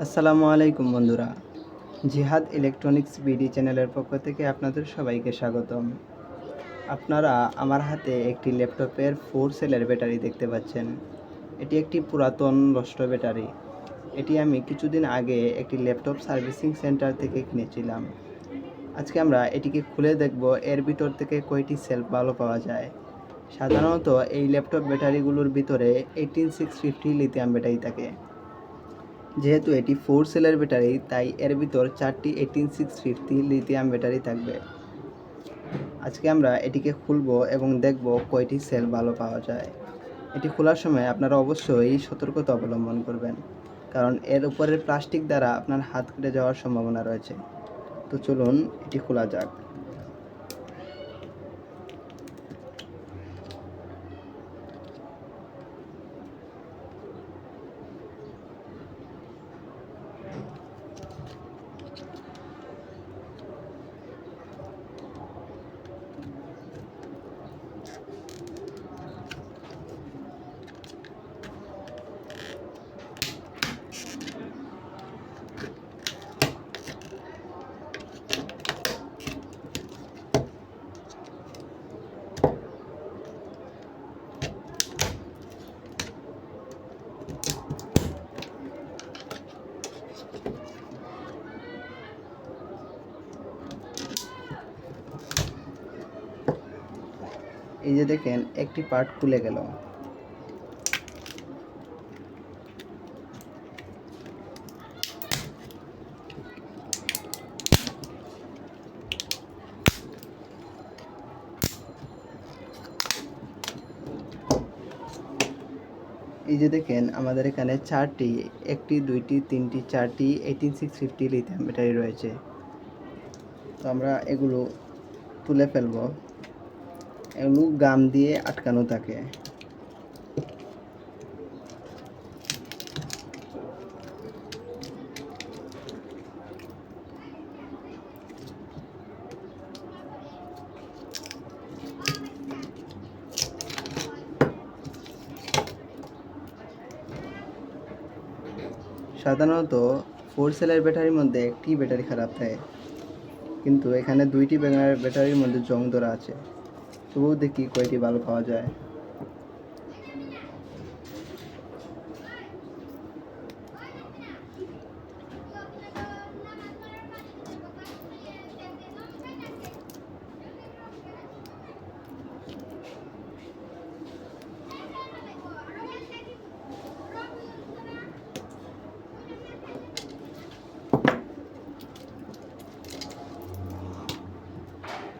আসসালামু আলাইকুম বন্ধুরা, জিহাদ ইলেকট্রনিক্স বিডি চ্যানেলের পক্ষ থেকে আপনাদের সবাইকে স্বাগতম। আপনারা আমার হাতে একটি ল্যাপটপের 4 সেলের ব্যাটারি দেখতে পাচ্ছেন। এটি একটি পুরাতন নষ্ট ব্যাটারি। এটি আমি কিছুদিন আগে একটি ল্যাপটপ সার্ভিসিং সেন্টার থেকে কিনেছিলাম। আজকে আমরা এটিকে খুলে দেখব এর ভিতর থেকে কয়টি সেল ভালো পাওয়া যায়। সাধারণত এই ল্যাপটপ ব্যাটারিগুলোর ভিতরে 18650 লিথিয়াম ব্যাটারি থাকে। যেহেতু এটি 4 সেলের ব্যাটারি, তাই এর ভিতর 4টি 18650 লিথিয়াম ব্যাটারি থাকবে। আজকে আমরা এটিকে খুলব এবং দেখব কয়টি সেল ভালো পাওয়া যায়। এটি খোলার সময় আপনারা অবশ্যই সতর্কতা অবলম্বন করবেন, কারণ এর উপরের প্লাস্টিক দ্বারা আপনার হাত কেটে যাওয়ার সম্ভাবনা রয়েছে। তো চলুন এটি খোলা যাক। এই যে দেখেন, একটি পার্ট খুলে গেল। এই যে দেখেন, আমাদের এখানে 4টি, 1টি 2টি 3টি 4টি 18650 লিথিয়াম ব্যাটারি রয়েছে। তো আমরা এগুলো তুলে ফেলব। এগুলো গাম দিয়ে আটকানো থাকে। সাধারণত 4 সেলের ব্যাটারির মধ্যে একটি ব্যাটারি খারাপ থাকে, কিন্তু এখানে 2টি ব্যাটারির মধ্যে জং ধরা আছে। তবুও দেখি কয়টি ভালো পাওয়া যায়।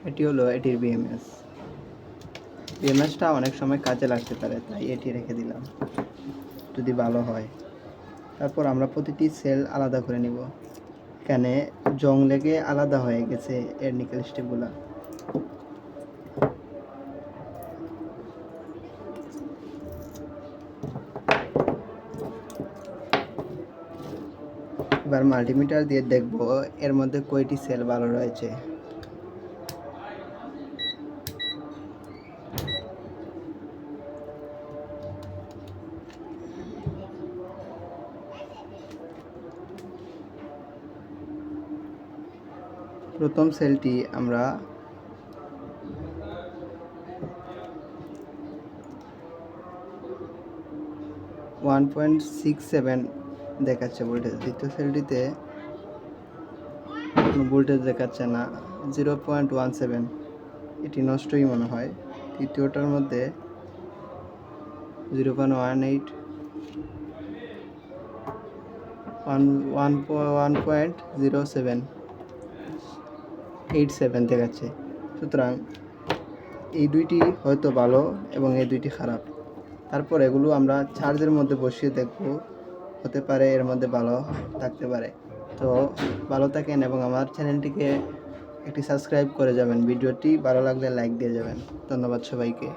এটি হলো এটির বিএমএসটা অনেক সময় কাজে লাগতে পারে, তাই এটি রেখে দিলাম যদি ভালো হয়। তারপর আমরা প্রতিটি সেল আলাদা করে নিব। এখানে জং লেগে আলাদা হয়ে গেছে এর নিকেল স্ট্রিপগুলো। এবার মাল্টিমিটার দিয়ে দেখব এর মধ্যে কয়টি সেল ভালো রয়েছে। প্রথম সেলটি আমরা .67 দেখাচ্ছে ভোল্টেজ। দ্বিতীয় সেলটিতে কোনো ভোল্টেজ দেখাচ্ছে না, 0.17, এটি নষ্টই মনে হয়। তৃতীয়টার মধ্যে 0.18, 1.0787 দেখাচ্ছে। সুতরাং এই দুইটি হয়তো ভালো এবং এই দুইটি খারাপ। তারপর এগুলো আমরা চার্জের মধ্যে বসিয়ে দেখব, হতে পারে এর মধ্যে ভালো থাকতে পারে। তো ভালো থাকেন এবং আমার চ্যানেলটিকে একটি সাবস্ক্রাইব করে যাবেন। ভিডিওটি ভালো লাগলে লাইক দিয়ে যাবেন। ধন্যবাদ সবাইকে।